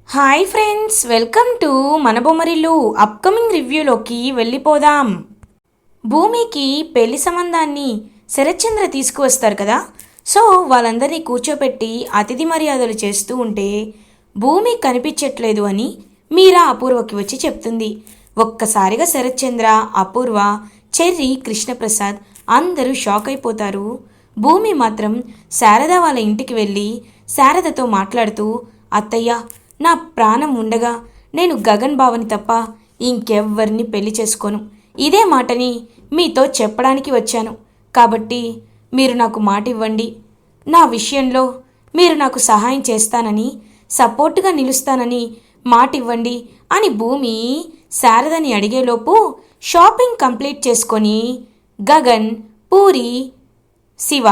Hi friends, welcome to మన Bommarillu. Upcoming రివ్యూలోకి వెళ్ళిపోదాం. భూమికి పెళ్లి సంబంధాన్ని శరత్చంద్ర తీసుకువస్తారు కదా. సో వాళ్ళందరినీ కూర్చోపెట్టి అతిథి మర్యాదలు చేస్తూ ఉంటే భూమి కనిపించట్లేదు అని మీరా అపూర్వకి వచ్చి చెప్తుంది. ఒక్కసారిగా శరత్చంద్ర, అపూర్వ, చెర్రి, కృష్ణప్రసాద్ అందరూ షాక్ అయిపోతారు. భూమి మాత్రం శారద వాళ్ళ ఇంటికి వెళ్ళి శారదతో మాట్లాడుతూ, అత్తయ్య, నా ప్రాణం ఉండగా నేను గగన్ బావని తప్ప ఇంకెవ్వరిని పెళ్లి చేసుకోను. ఇదే మాటని మీతో చెప్పడానికి వచ్చాను. కాబట్టి మీరు నాకు మాట ఇవ్వండి. నా విషయంలో మీరు నాకు సహాయం చేస్తానని, సపోర్టుగా నిలుస్తానని మాట ఇవ్వండి అని భూమి శారదని అడిగేలోపు షాపింగ్ కంప్లీట్ చేసుకొని గగన్, పూరి, శివ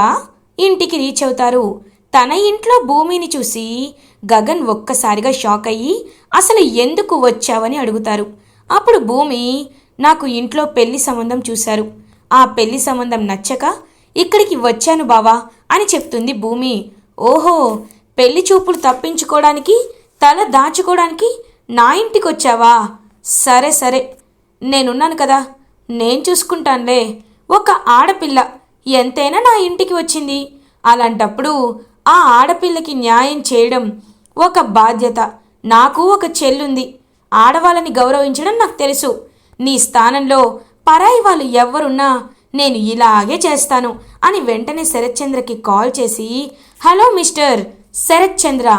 ఇంటికి రీచ్ అవుతారు. తన ఇంట్లో భూమిని చూసి గగన్ ఒక్కసారిగా షాక్ అయ్యి అసలు ఎందుకు వచ్చావని అడుగుతారు. అప్పుడు భూమి, నాకు ఇంట్లో పెళ్లి సంబంధం చూశారు. ఆ పెళ్లి సంబంధం నచ్చక ఇక్కడికి వచ్చాను బావా అని చెప్తుంది భూమి. ఓహో, పెళ్లి చూపులు తప్పించుకోవడానికి, తల దాచుకోవడానికి నా ఇంటికి వచ్చావా? సరే సరే, నేనున్నాను కదా, నేను చూసుకుంటానులే. ఒక ఆడపిల్ల ఎంతైనా నా ఇంటికి వచ్చింది. అలాంటప్పుడు ఆ ఆడపిల్లకి న్యాయం చేయడం ఒక బాధ్యత. నాకు ఒక చెల్లుంది. ఆడవాళ్ళని గౌరవించడం నాకు తెలుసు. నీ స్థానంలో పరాయి వాళ్ళు ఎవరున్నా నేను ఇలాగే చేస్తాను అని వెంటనే శరత్చంద్రకి కాల్ చేసి, హలో మిస్టర్ శరత్చంద్ర,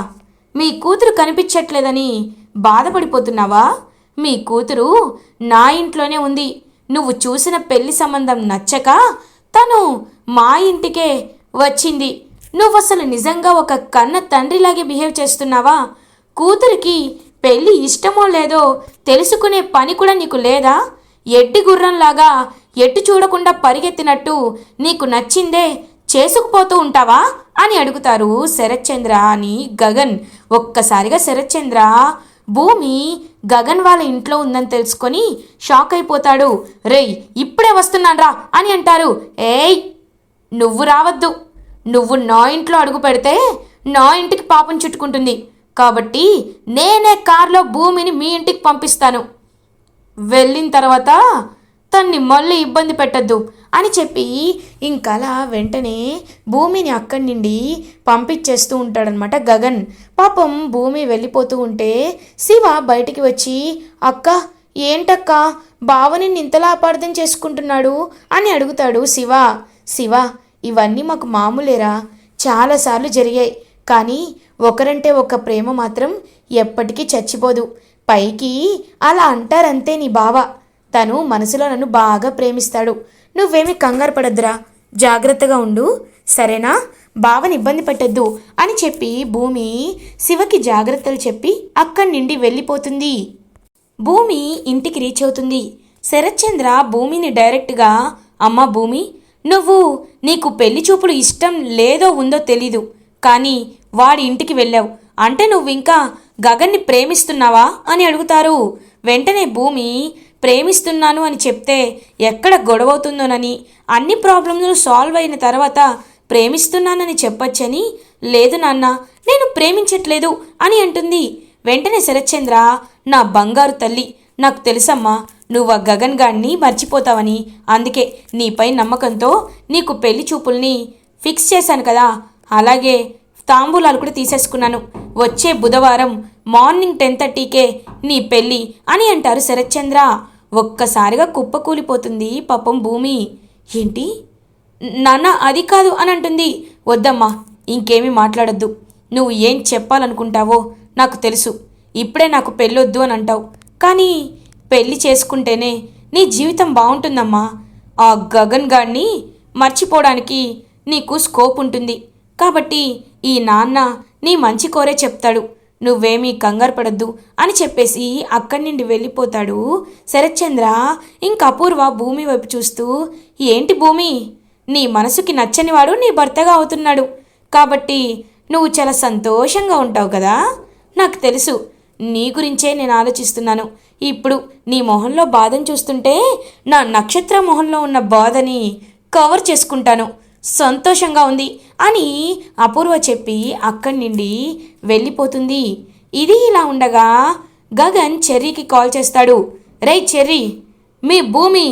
మీ కూతురు కనిపించట్లేదని బాధపడిపోతున్నావా? మీ కూతురు నా ఇంట్లోనే ఉంది. నువ్వు చూసిన పెళ్లి సంబంధం నచ్చక తను మా ఇంటికే వచ్చింది. నువ్వసలు నిజంగా ఒక కన్న తండ్రిలాగే బిహేవ్ చేస్తున్నావా? కూతురికి పెళ్ళి ఇష్టమో లేదో తెలుసుకునే పని కూడా నీకు లేదా? ఎడ్డి గుర్రంలాగా ఎటు చూడకుండా పరిగెత్తినట్టు నీకు నచ్చిందే చేసుకుపోతూ ఉంటావా అని అడుగుతారు శరత్చంద్ర అని గగన్. ఒక్కసారిగా శరత్చంద్ర, భూమి గగన్ వాళ్ళ ఇంట్లో ఉందని తెలుసుకొని షాక్ అయిపోతాడు. రేయ్, ఇప్పుడే వస్తున్నాన్రా అని అంటారు. ఏయ్, నువ్వు రావద్దు. నువ్వు నా ఇంట్లో అడుగు పెడితే నా ఇంటికి పాపం చుట్టుకుంటుంది. కాబట్టి నేనే కారులో భూమిని మీ ఇంటికి పంపిస్తాను. వెళ్ళిన తర్వాత తన్ని మళ్ళీ ఇబ్బంది పెట్టద్దు అని చెప్పి ఇంకలా వెంటనే భూమిని అక్కడి నుండి పంపించేస్తూ ఉంటాడనమాట గగన్. పాపం భూమి వెళ్ళిపోతూ ఉంటే శివ బయటికి వచ్చి, అక్క, ఏంటక్క బావని ఇంతలా అపార్థం చేసుకుంటున్నాడు అని అడుగుతాడు. శివ, ఇవన్నీ మాకు మామూలేరా, చాలాసార్లు జరిగాయి. కానీ ఒకరంటే ఒక ప్రేమ మాత్రం ఎప్పటికీ చచ్చిపోదు. పైకి అలా అంటారంతే నీ బావ. తను మనసులో నన్ను బాగా ప్రేమిస్తాడు. నువ్వేమీ కంగారు పడద్దురా, జాగ్రత్తగా ఉండు, సరేనా? బావని ఇబ్బంది పెట్టద్దు అని చెప్పి భూమి శివకి జాగ్రత్తలు చెప్పి అక్కడి నుండి వెళ్ళిపోతుంది. భూమి ఇంటికి రీచ్ అవుతుంది. శరత్చంద్ర భూమిని డైరెక్ట్గా, అమ్మ భూమి, నువ్వు నీకు పెళ్లి చూపులు ఇష్టం లేదో ఉందో తెలీదు, కానీ వాడి ఇంటికి వెళ్ళావు అంటే నువ్వు ఇంకా గగన్ని ప్రేమిస్తున్నావా అని అడుగుతారు. వెంటనే భూమి, ప్రేమిస్తున్నాను అని చెప్తే ఎక్కడ గొడవవుతుందోనని, అన్ని ప్రాబ్లమ్స్ సాల్వ్ అయిన తర్వాత ప్రేమిస్తున్నానని చెప్పొచ్చని, లేదు నాన్న, నేను ప్రేమించట్లేదు అని అంటుంది. వెంటనే శరత్చంద్ర, నా బంగారు తల్లి, నాకు తెలుసమ్మా నువ్వు ఆ గగన్ గాడిని మర్చిపోతావని. అందుకే నీపై నమ్మకంతో నీకు పెళ్లి చూపుల్ని ఫిక్స్ చేశాను కదా. అలాగే తాంబూలాలు కూడా తీసేసుకున్నాను. వచ్చే బుధవారం మార్నింగ్ 10:30కే నీ పెళ్ళి అని అంటారు శరత్చంద్ర. ఒక్కసారిగా కుప్పకూలిపోతుంది పాపం భూమి. ఏంటి నాన్న, అది కాదు అని అంటుంది. వద్దమ్మా, ఇంకేమీ మాట్లాడొద్దు. నువ్వు ఏం చెప్పాలనుకుంటావో నాకు తెలుసు. ఇప్పుడే నాకు పెళ్ళొద్దు అని అంటావు, కానీ పెళ్లి చేసుకుంటేనే నీ జీవితం బాగుంటుందమ్మా. ఆ గగన్ గాడిని మర్చిపోవడానికి నీకు స్కోప్ ఉంటుంది. కాబట్టి ఈ నాన్న నీ మంచి కోరే చెప్తాడు. నువ్వేమీ కంగారు పడద్దు అని చెప్పేసి అక్కడి నుండి వెళ్ళిపోతాడు శరత్చంద్ర. ఇంక అపూర్వ భూమి వైపు చూస్తూ, ఏంటి భూమి, నీ మనసుకి నచ్చనివాడు నీ భర్తగా అవుతున్నాడు. కాబట్టి నువ్వు చాలా సంతోషంగా ఉంటావు కదా. నాకు తెలుసు, నీ గురించే నేను ఆలోచిస్తున్నాను. ఇప్పుడు నీ మొహంలో బాధను చూస్తుంటే నా నక్షత్ర మొహంలో ఉన్న బాధని కవర్ చేసుకుంటాను. సంతోషంగా ఉంది అని అపూర్వ చెప్పి అక్కడి నుండి వెళ్ళిపోతుంది. ఇది ఇలా ఉండగా గగన్ చెర్రీకి కాల్ చేస్తాడు. రేయ్ చెర్రీ, మీ భూమి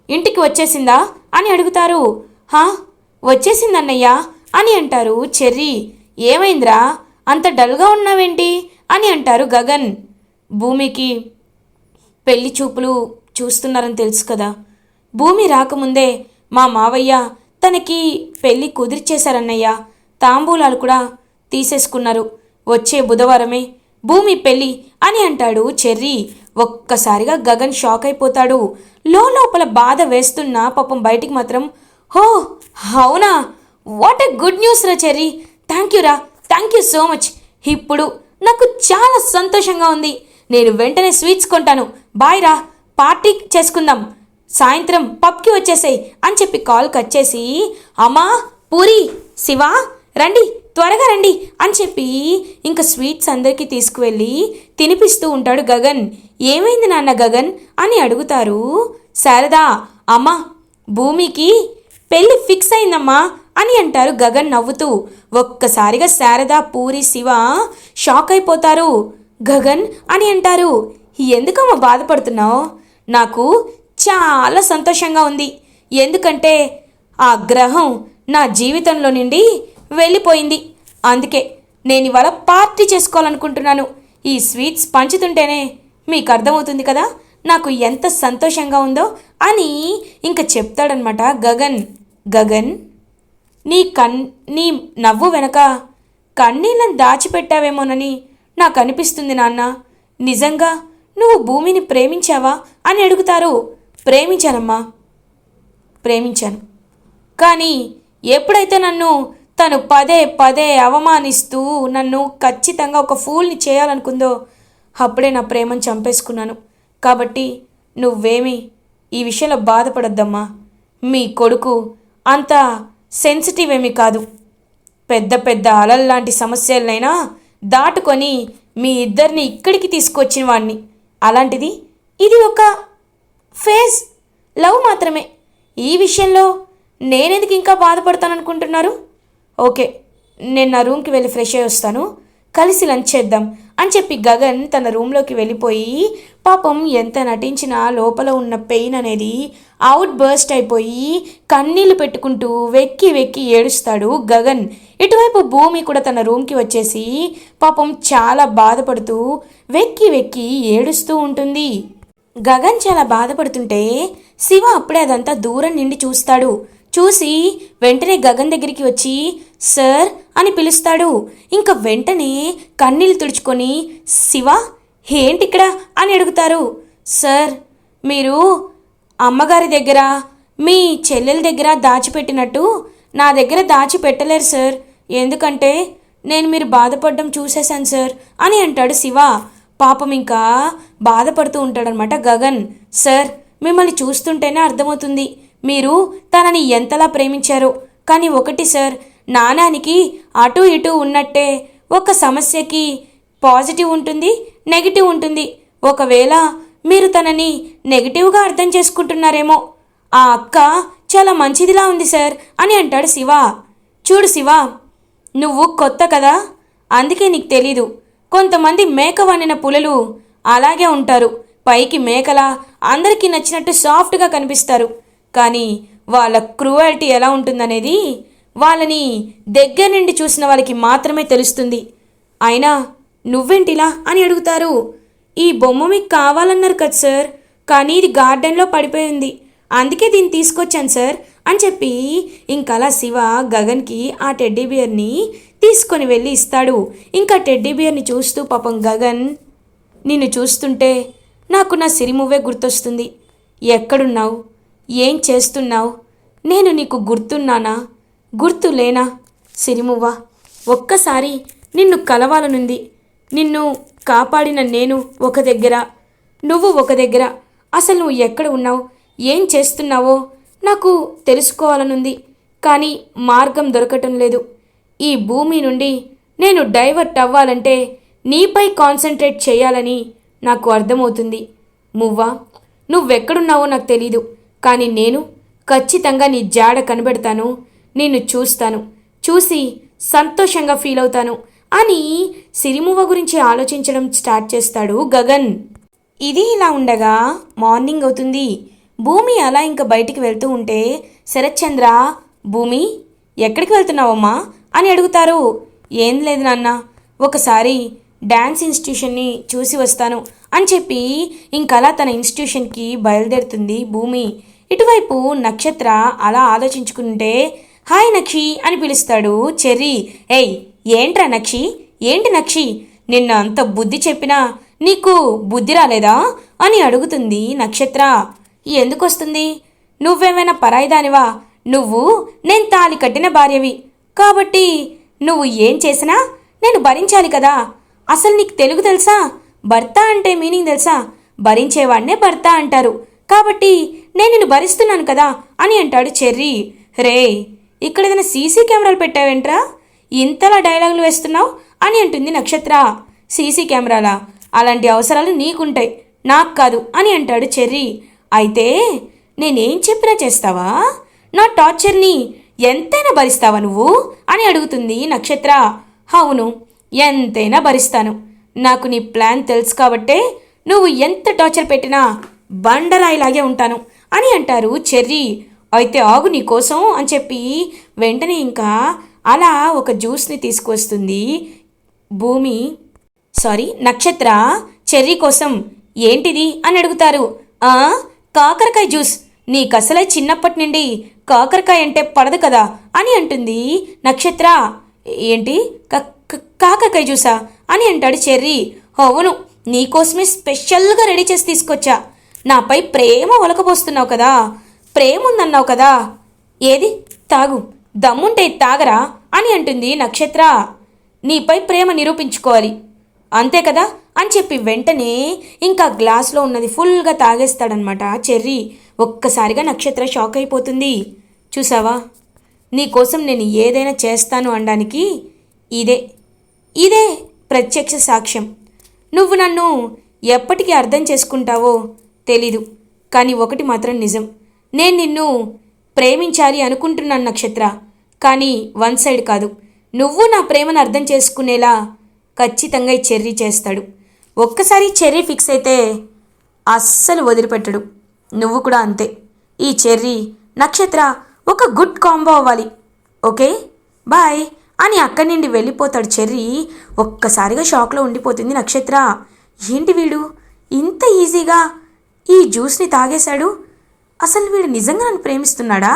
ఇంటికి వచ్చేసిందా అని అడుగుతారు. హా, వచ్చేసిందన్నయ్యా అని అంటారు చెర్రీ. ఏమైందిరా, అంత డల్గా ఉన్నావేంటి అని అంటారు గగన్. భూమికి పెళ్లి చూపులు చూస్తున్నారని తెలుసు కదా. భూమి రాకముందే మా మావయ్య తనకి పెళ్ళి కుదిర్చేశారన్నయ్య. తాంబూలాలు కూడా తీసేసుకున్నారు. వచ్చే బుధవారమే భూమి పెళ్ళి అని అంటాడు చెర్రీ. ఒక్కసారిగా గగన్ షాక్ అయిపోతాడు. లోపల బాధ వేస్తున్నా పాపం బయటికి మాత్రం, హో అవునా, వాట్ ఎ గుడ్ న్యూస్ రా cherry, thank you so much. ఇప్పుడు నాకు చాలా సంతోషంగా ఉంది. నేను వెంటనే స్వీట్స్ కొంటాను. బాయ్ రా, పార్టీ చేసుకుందాం, సాయంత్రం పబ్కి వచ్చేసాయి అని చెప్పి కాల్ కట్ చేసి, అమ్మా, పూరి, శివ, రండి, త్వరగా రండి అని చెప్పి ఇంకా స్వీట్స్ అందరికీ తీసుకువెళ్ళి తినిపిస్తూ ఉంటాడు గగన్. ఏమైంది నాన్న గగన్ అని అడుగుతారు శారదా. అమ్మా, భూమికి పెళ్ళి ఫిక్స్ అయిందమ్మా అని అంటారు గగన్ నవ్వుతూ. ఒక్కసారిగా శారదా, పూరి, శివ షాక్ అయిపోతారు. గగన్ అని అంటారు. ఎందుకమ్మా బాధపడుతున్నావు? నాకు చాలా సంతోషంగా ఉంది. ఎందుకంటే ఆ గ్రహం నా జీవితంలో నుండి వెళ్ళిపోయింది. అందుకే నేను ఇవాళ పార్టీ చేసుకోవాలనుకుంటున్నాను. ఈ స్వీట్స్ పంచుతుంటేనే మీకు అర్థమవుతుంది కదా నాకు ఎంత సంతోషంగా ఉందో అని ఇంకా చెప్తాడనమాట గగన్. గగన్, నీ నవ్వు వెనక కన్నీళ్ళని దాచిపెట్టావేమోనని నాకు అనిపిస్తుంది నాన్న. నిజంగా నువ్వు భూమిని ప్రేమించావా అని అడుగుతారు. ప్రేమించానమ్మా, ప్రేమించాను. కానీ ఎప్పుడైతే నన్ను తను పదే పదే అవమానిస్తూ నన్ను ఖచ్చితంగా ఒక ఫూల్ని చేయాలనుకుందో అప్పుడే నా ప్రేమను చంపేసుకున్నాను. కాబట్టి నువ్వేమీ ఈ విషయంలో బాధపడొద్దమ్మా. మీ కొడుకు అంత సెన్సిటివ్ ఏమీ కాదు. పెద్ద పెద్ద అలల్లాంటి సమస్యలనైనా దాటుకొని మీ ఇద్దరిని ఇక్కడికి తీసుకొచ్చిన వాడిని. అలాంటిది ఇది ఒక ఫేజ్ లవ్ మాత్రమే. ఈ విషయంలో నేనెందుకు ఇంకా బాధపడతాననుకుంటున్నారు? ఓకే, నేను నా రూమ్కి వెళ్ళి ఫ్రెష్ అయ్యి వస్తాను, కలిసి లంచ్ చేద్దాం అని చెప్పి గగన్ తన రూమ్లోకి వెళ్ళిపోయి పాపం ఎంత నటించినా లోపల ఉన్న పెయిన్ అనేది అవుట్ బర్స్ట్ అయిపోయి కన్నీళ్లు పెట్టుకుంటూ వెక్కి వెక్కి ఏడుస్తాడు గగన్. ఇటువైపు భూమి కూడా తన రూమ్కి వచ్చేసి పాపం చాలా బాధపడుతూ వెక్కి వెక్కి ఏడుస్తూ ఉంటుంది. గగన్ చాలా బాధపడుతుంటే శివ అప్పుడే అదంతా దూరం నుండి చూస్తాడు. చూసి వెంటనే గగన్ దగ్గరికి వచ్చి సార్ అని పిలుస్తాడు. ఇంకా వెంటనే కన్నీళ్ళు తుడుచుకొని శివ ఏంటిక్కడ అని అడుగుతారు. సార్, మీరు అమ్మగారి దగ్గర మీ చెల్లెల దగ్గర దాచిపెట్టినట్టు నా దగ్గర దాచిపెట్టలేరు సార్. ఎందుకంటే నేను మీరు బాధపడడం చూసేశాను సార్ అని అంటాడు శివ. పాపం ఇంకా బాధపడుతూ ఉంటాడనమాట గగన్. సార్, మిమ్మల్ని చూస్తుంటేనే అర్థమవుతుంది మీరు తనని ఎంతలా ప్రేమించారో. కానీ ఒకటి సార్, నాణానికి అటు ఇటు ఉన్నట్టే ఒక సమస్యకి పాజిటివ్ ఉంటుంది, నెగిటివ్ ఉంటుంది. ఒకవేళ మీరు తనని నెగిటివ్గా అర్థం చేసుకుంటున్నారేమో. ఆ అక్క చాలా మంచిదిలా ఉంది సార్ అని అంటాడు శివ. చూడు శివ, నువ్వు కొత్త కదా, అందుకే నీకు తెలీదు. కొంతమంది మేక వండిన పులలు అలాగే ఉంటారు. పైకి మేకలా అందరికీ నచ్చినట్టు సాఫ్ట్గా కనిపిస్తారు. కానీ వాళ్ళ క్రూయల్టీ ఎలా ఉంటుందనేది వాళ్ళని దగ్గర నుండి చూసిన వాళ్ళకి మాత్రమే తెలుస్తుంది. అయినా నువ్వేంటిలా అని అడుగుతారు. ఈ బొమ్మ మీకు కావాలన్నారు కదా సార్, కానీ ఇది గార్డెన్లో పడిపోయింది, అందుకే దీన్ని తీసుకొచ్చాను సార్ అని చెప్పి ఇంకలా శివ గగన్కి ఆ టెడ్డీ బియర్ని తీసుకొని వెళ్ళి ఇస్తాడు. ఇంకా టెడ్డీ బియర్ని చూస్తూ పాపం గగన్, నిన్ను చూస్తుంటే నాకు నా సిరిమువ్వే గుర్తొస్తుంది. ఎక్కడున్నావు, ఏం చేస్తున్నావు, నేను నీకు గుర్తున్నానా, గుర్తు లేనా సిరిమువ్వ? ఒక్కసారి నిన్ను కలవాలనుంది. నిన్ను కాపాడిన నేను ఒక దగ్గర, నువ్వు ఒక దగ్గర. అసలు నువ్వు ఎక్కడ ఉన్నావు, ఏం చేస్తున్నావో నాకు తెలుసుకోవాలనుంది. కానీ మార్గం దొరకటం లేదు. ఈ భూమి నుండి నేను డైవర్ట్ అవ్వాలంటే నీపై కాన్సన్ట్రేట్ చేయాలని నాకు అర్థమవుతుంది. మువ్వా, నువ్వెక్కడున్నావో నాకు తెలీదు, కానీ నేను ఖచ్చితంగా నీ జాడ కనబెడతాను. నిన్ను చూస్తాను, చూసి సంతోషంగా ఫీల్ అవుతాను అని సిరిమువ్వ గురించి ఆలోచించడం స్టార్ట్ చేస్తాడు గగన్. ఇది ఇలా ఉండగా మార్నింగ్ అవుతుంది. భూమి అలా ఇంకా బయటికి వెళ్తూ ఉంటే శరత్చంద్ర, భూమి ఎక్కడికి వెళ్తున్నావమ్మా అని అడుగుతారు. ఏం లేదు నాన్న, ఒకసారి డ్యాన్స్ ఇన్స్టిట్యూషన్ని చూసి వస్తాను అని చెప్పి ఇంకలా తన ఇన్స్టిట్యూషన్కి బయలుదేరుతుంది భూమి. ఇటువైపు నక్షత్ర అలా ఆలోచించుకుంటే హాయ్ నక్షి అని పిలుస్తాడు చెర్రీ. ఏయ్ ఏంట్రా నక్షి, ఏంటి నక్షి, నిన్న అంత బుద్ధి చెప్పినా నీకు బుద్ధి రాలేదా అని అడుగుతుంది నక్షత్ర. ఎందుకొస్తుంది, నువ్వేమైనా పరాయిదానివా? నువ్వు నేను తాళి కట్టిన భార్యవి కాబట్టి నువ్వు ఏం చేసినా నేను భరించాలి కదా. అసలు నీకు తెలుగు తెలుసా? భర్త అంటే మీనింగ్ తెలుసా? భరించేవాడినే భర్త అంటారు, కాబట్టి నేను నిన్ను భరిస్తున్నాను కదా అని అంటాడు చెర్రీ. రే, ఇక్కడ ఏదైనా సీసీ కెమెరాలు పెట్టావేంట్రా, ఇంతలా డైలాగులు వేస్తున్నావు అని అంటుంది నక్షత్ర. సీసీ కెమెరాలా? అలాంటి అవసరాలు నీకుంటాయి, నాకు కాదు అని అంటాడు చెర్రీ. అయితే నేనేం చెప్పినా చేస్తావా? నా టార్చర్ని ఎంతైనా భరిస్తావా నువ్వు అని అడుగుతుంది నక్షత్ర. అవును, ఎంతైనా భరిస్తాను. నాకు నీ ప్లాన్ తెలుసు కాబట్టే నువ్వు ఎంత టార్చర్ పెట్టినా బండరాయిలాగే ఉంటాను అని అంటారు చెర్రీ. అయితే ఆగు నీ కోసం అని చెప్పి వెంటనే ఇంకా అలా ఒక జ్యూస్ని తీసుకొస్తుంది నక్షత్ర చెర్రీ కోసం. ఏంటిది అని అడుగుతారు. కాకరకాయ జ్యూస్, నీకసలే చిన్నప్పటి నుండి కాకరకాయ అంటే పడదు కదా అని అంటుంది నక్షత్ర. ఏంటి కాకరకాయ జ్యూసా అని అంటాడు చెర్రీ. అవును, నీకోసమే స్పెషల్గా రెడీ చేసి తీసుకొచ్చా. నాపై ప్రేమ ఒలకపోస్తున్నావు కదా, ప్రేమ ఉందన్నావు కదా, ఏది తాగు, దమ్ముంటే తాగరా అని అంటుంది నక్షత్ర. నీపై ప్రేమ నిరూపించుకోవాలి అంతే కదా అని చెప్పి వెంటనే ఇంకా గ్లాస్లో ఉన్నది ఫుల్గా తాగేస్తాడనమాట చెర్రీ. ఒక్కసారిగా నక్షత్ర షాక్ అయిపోతుంది. చూసావా, నీకోసం నేను ఏదైనా చేస్తాను అనడానికి ఇదే ప్రత్యక్ష సాక్ష్యం. నువ్వు నన్ను ఎప్పటికీ అర్థం చేసుకుంటావో తెలీదు, కానీ ఒకటి మాత్రం నిజం, నేను నిన్ను ప్రేమించాలి అనుకుంటున్నాను నక్షత్ర, కానీ వన్ సైడ్ కాదు. నువ్వు నా ప్రేమను అర్థం చేసుకునేలా ఖచ్చితంగా ఈ చెర్రీ చేస్తాడు. ఒక్కసారి చెర్రీ ఫిక్స్ అయితే అస్సలు వదిలిపెట్టడు. నువ్వు కూడా అంతే. ఈ చెర్రీ నక్షత్ర ఒక గుడ్ కాంబో అవ్వాలి. ఓకే బాయ్ అని అక్కడి నుండి వెళ్ళిపోతాడు చెర్రీ. ఒక్కసారిగా షాక్లో ఉండిపోతుంది నక్షత్ర. ఏంటి వీడు ఇంత ఈజీగా ఈ జ్యూస్ని తాగేశాడు, అసలు వీడు నిజంగా నన్ను ప్రేమిస్తున్నాడా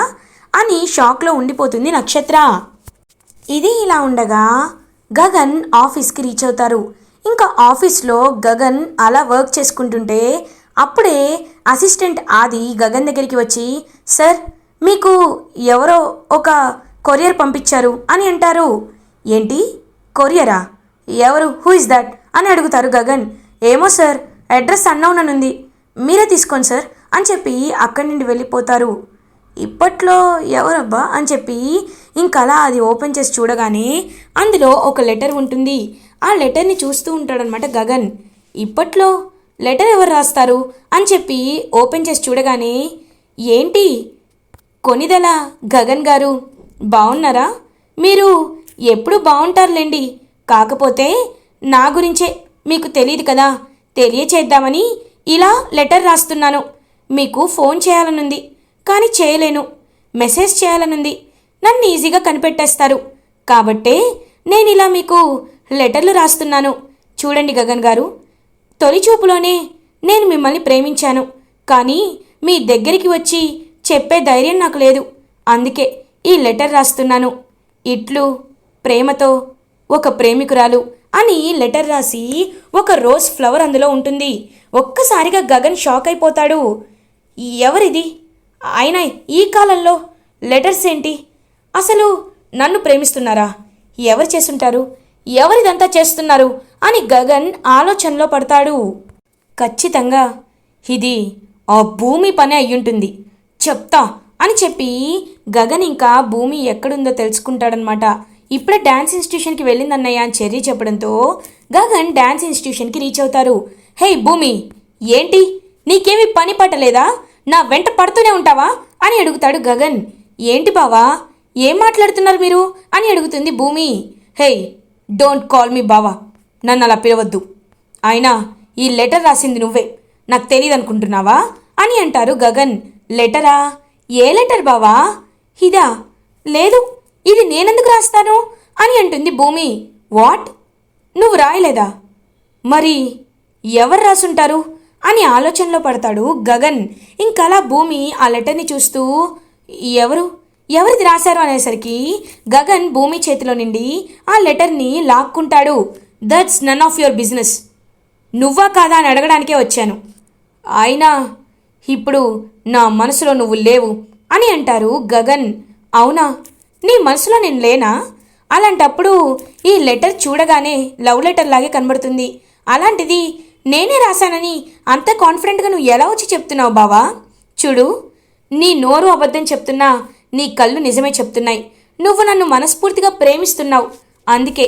అని షాక్లో ఉండిపోతుంది నక్షత్ర. ఇది ఇలా ఉండగా గగన్ ఆఫీస్కి రీచ్ అవుతారు. ఇంకా ఆఫీస్లో గగన్ అలా వర్క్ చేసుకుంటుంటే అప్పుడే అసిస్టెంట్ ఆది గగన్ దగ్గరికి వచ్చి, సార్ మీకు ఎవరో ఒక కొరియర్ పంపించారు అని అంటారు. ఏంటి కొరియరా? ఎవరు? హూ ఇస్ దట్ అని అడుగుతారు గగన్. ఏమో సార్, అడ్రస్ అన్నౌన్ అని ఉంది, మీరే తీసుకోండి సార్ అని చెప్పి అక్కడి నుండి వెళ్ళిపోతారు. ఇప్పట్లో ఎవరబ్బా అని చెప్పి ఇంకలా అది ఓపెన్ చేసి చూడగానే అందులో ఒక లెటర్ ఉంటుంది. ఆ లెటర్ని చూస్తూ ఉంటాడనమాట గగన్. ఇప్పట్లో లెటర్ ఎవరు రాస్తారు అని చెప్పి ఓపెన్ చేసి చూడగానే, ఏంటి కొనిదెల గగన్ గారు బాగున్నారా? మీరు ఎప్పుడు బాగుంటారులేండి, కాకపోతే నా గురించే మీకు తెలియదు కదా, తెలియచేద్దామని ఇలా లెటర్ రాస్తున్నాను. మీకు ఫోన్ చేయాలనుంది కానీ చేయలేను, మెసేజ్ చేయాలనుంది, నన్ను ఈజీగా కనిపెట్టేస్తారు, కాబట్టే నేను ఇలా మీకు లెటర్లు రాస్తున్నాను. చూడండి గగన్ గారు, తొలి చూపులోనే నేను మిమ్మల్ని ప్రేమించాను, కానీ మీ దగ్గరికి వచ్చి చెప్పే ధైర్యం నాకు లేదు, అందుకే ఈ లెటర్ రాస్తున్నాను. ఇట్లు ప్రేమతో ఒక ప్రేమికురాలు అని లెటర్ రాసి ఒక రోజ్ ఫ్లవర్ అందులో ఉంటుంది. ఒక్కసారిగా గగన్ షాక్ అయిపోతాడు. ఎవరిది? అయినా ఈ కాలంలో లెటర్స్ ఏంటి? అసలు నన్ను ప్రేమిస్తున్నారా? ఎవరు చేసుంటారు? ఎవరిదంతా చేస్తున్నారు అని గగన్ ఆలోచనలో పడతాడు. ఖచ్చితంగా ఇది ఆ భూమి పని అయ్యుంటుంది, చెప్తా అని చెప్పి గగన్ ఇంకా భూమి ఎక్కడుందో తెలుసుకుంటాడనమాట. ఇప్పుడే డ్యాన్స్ ఇన్స్టిట్యూషన్కి వెళ్ళిందన్నయ్య అని చెర్రీ చెప్పడంతో గగన్ డ్యాన్స్ ఇన్స్టిట్యూషన్కి రీచ్ అవుతారు. హే భూమి, ఏంటి నీకేమీ పని పట్టలేదా? నా వెంట పడుతూనే ఉంటావా అని అడుగుతాడు గగన్. ఏంటి బావా, ఏం మాట్లాడుతున్నారు మీరు అని అడుగుతుంది భూమి. హే, డోంట్ కాల్ మీ బావా, నన్ను అలా పిలవద్దు. అయినా ఈ లెటర్ రాసింది నువ్వే, నాకు తెలియదు అనుకుంటున్నావా అని అంటారు గగన్. లెటరా? ఏ లెటర్ బావా? ఇదా? లేదు, ఇది నేనెందుకు రాస్తాను అని అంటుంది భూమి. వాట్, నువ్వు రాయలేదా? మరి ఎవరు రాసుంటారు అని ఆలోచనలో పడతాడు గగన్. ఇంకలా భూమి ఆ లెటర్ని చూస్తూ ఎవరిది రాశారు అనేసరికి గగన్ భూమి చేతిలో నుండి ఆ లెటర్ని లాక్కుంటాడు. That's none of your business. నువ్వా కాదా అని అడగడానికే వచ్చాను. అయినా ఇప్పుడు నా మనసులో నువ్వు లేవు అని అంటారు గగన్. అవునా, నీ మనసులో నేను లేనా? అలాంటప్పుడు ఈ లెటర్ చూడగానే లవ్ లెటర్ లాగే కనబడుతుంది. అలాంటిది నేనే రాశానని అంత కాన్ఫిడెంట్గా నువ్వు ఎలా వచ్చి చెప్తున్నావు బావా? చూడు, నీ నోరు అబద్ధం చెప్తున్నా, నీ కళ్ళు నిజమే చెప్తున్నాయి. నువ్వు నన్ను మనస్ఫూర్తిగా ప్రేమిస్తున్నావు, అందుకే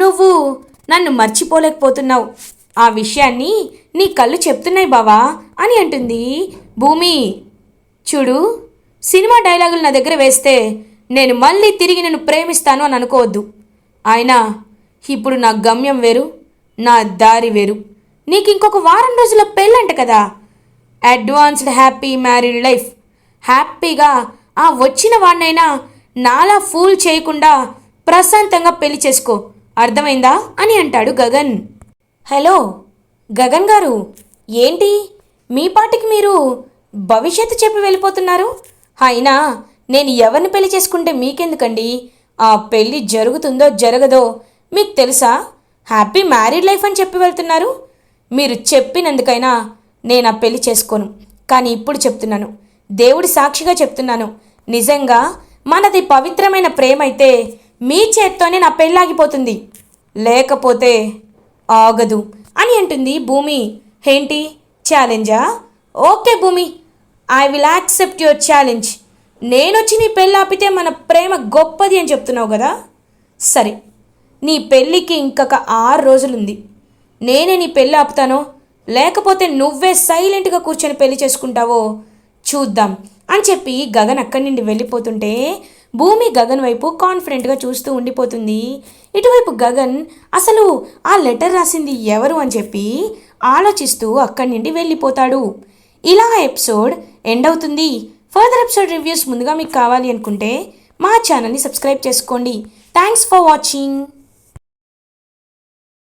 నువ్వు నన్ను మర్చిపోలేకపోతున్నావు. ఆ విషయాన్ని నీ కళ్ళు చెప్తున్నాయి బావా అని అంటుంది భూమి. చూడు, సినిమా డైలాగులు నా దగ్గర వేస్తే నేను మళ్ళీ తిరిగి నేను ప్రేమిస్తాను అని అనుకోవద్దు. అయినా ఇప్పుడు నా గమ్యం వేరు, నా దారి వేరు. నీకు ఇంకొక వారం రోజుల పెళ్ళంట కదా. Advanced happy married life. హ్యాపీగా ఆ వచ్చిన వాడినైనా నాలా ఫూల్ చేయకుండా ప్రశాంతంగా పెళ్లి చేసుకో, అర్థమైందా అని అంటాడు గగన్. హలో గగన్ గారు, ఏంటి మీ పాటికి మీరు భవిష్యత్తు చెప్పి వెళ్ళిపోతున్నారు? అయినా నేను ఎవరిని పెళ్లి చేసుకుంటే మీకెందుకండి? ఆ పెళ్ళి జరుగుతుందో జరగదో మీకు తెలుసా? హ్యాపీ మ్యారీడ్ లైఫ్ అని చెప్పి వెళ్తున్నారు. మీరు చెప్పినందుకైనా నేను ఆ పెళ్లి చేసుకోను. కానీ ఇప్పుడు చెప్తున్నాను, దేవుడి సాక్షిగా చెప్తున్నాను, నిజంగా మనది పవిత్రమైన ప్రేమ అయితే మీ చేత్తోనే నా పెళ్ళాగిపోతుంది, లేకపోతే ఆగదు అని అంటుంది భూమి. ఏంటి ఛాలెంజా? Okay Bhumi, I will accept your challenge. నేనొచ్చి నీ పెళ్ళి ఆపితే మన ప్రేమ గొప్పది అని చెప్తున్నావు కదా. సరే, నీ పెళ్ళికి ఇంకొక 6 రోజులుంది. నేనే నీ పెళ్ళి ఆపుతానో లేకపోతే నువ్వే సైలెంట్గా కూర్చొని పెళ్లి చేసుకుంటావో చూద్దాం అని చెప్పి గగన్ అక్కడి నుండి వెళ్ళిపోతుంటే భూమి గగన్ వైపు కాన్ఫిడెంట్గా చూస్తూ ఉండిపోతుంది. ఇటువైపు గగన్ అసలు ఆ లెటర్ రాసింది ఎవరు అని చెప్పి ఆలోచిస్తూ అక్కడి నుండి వెళ్ళిపోతాడు. ఇలా ఎపిసోడ్ ఎండ్ అవుతుంది. ఫర్దర్ ఎపిసోడ్ రివ్యూస్ ముందుగా మీకు కావాలి అనుకుంటే మా ఛానల్ని సబ్స్క్రైబ్ చేసుకోండి. Thanks for watching.